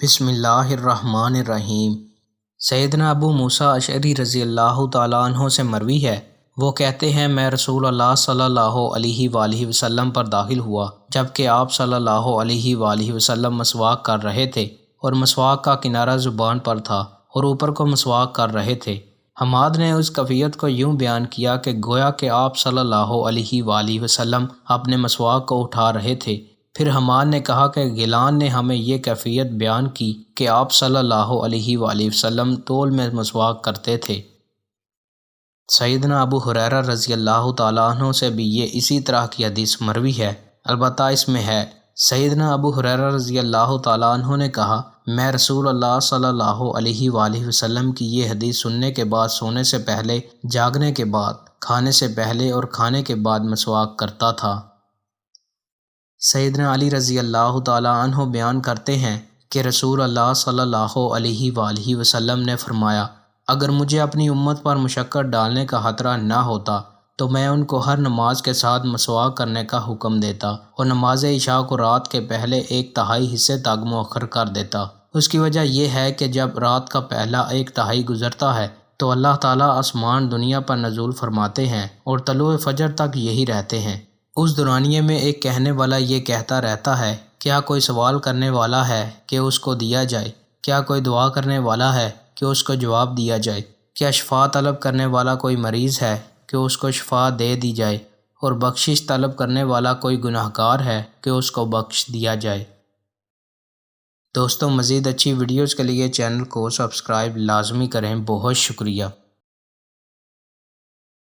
بسم اللہ الرحمن الرحیم۔ سیدنا ابو موسیٰ اشعری رضی اللہ تعالیٰ عنہ سے مروی ہے، وہ کہتے ہیں میں رسول اللہ صلی اللہ علیہ وآلہ وسلم پر داخل ہوا جبکہ آپ صلی اللہ علیہ وآلہ وسلم مسواک کر رہے تھے اور مسواک کا کنارہ زبان پر تھا اور اوپر کو مسواک کر رہے تھے۔ حماد نے اس کیفیت کو یوں بیان کیا کہ گویا کہ آپ صلی اللہ علیہ وآلہ وسلم اپنے مسواک کو اٹھا رہے تھے۔ پھر حماد نے کہا کہ غیلان نے ہمیں یہ کیفیت بیان کی کہ آپ صلی اللہ علیہ وآلہ وسلم طول میں مسواک کرتے تھے۔ سیدنا ابو ہریرہ رضی اللہ تعالیٰ عنہ سے بھی یہ اسی طرح کی حدیث مروی ہے، البتہ اس میں ہے سیدنا ابو ہریرہ رضی اللہ تعالیٰ عنہ نے کہا میں رسول اللہ صلی اللہ علیہ وآلہ وسلم کی یہ حدیث سننے کے بعد سونے سے پہلے، جاگنے کے بعد، کھانے سے پہلے اور کھانے کے بعد مسواک کرتا تھا۔ سیدنا علی رضی اللہ تعالیٰ عنہ بیان کرتے ہیں کہ رسول اللہ صلی اللہ علیہ وآلہ وسلم نے فرمایا اگر مجھے اپنی امت پر مشقت ڈالنے کا خطرہ نہ ہوتا تو میں ان کو ہر نماز کے ساتھ مسواک کرنے کا حکم دیتا اور نماز عشاء کو رات کے پہلے 1/3 حصے تک مؤخر کر دیتا۔ اس کی وجہ یہ ہے کہ جب رات کا پہلا 1/3 گزرتا ہے تو اللہ تعالیٰ آسمان دنیا پر نزول فرماتے ہیں اور طلوع فجر تک یہی رہتے ہیں۔ اس دورانیے میں ایک کہنے والا یہ کہتا رہتا ہے کیا کوئی سوال کرنے والا ہے کہ اس کو دیا جائے، کیا کوئی دعا کرنے والا ہے کہ اس کو جواب دیا جائے، کیا شفا طلب کرنے والا کوئی مریض ہے کہ اس کو شفا دے دی جائے، اور بخشش طلب کرنے والا کوئی گناہگار ہے کہ اس کو بخش دیا جائے۔ دوستوں، مزید اچھی ویڈیوز کے لیے چینل کو سبسکرائب لازمی کریں۔ بہت شکریہ۔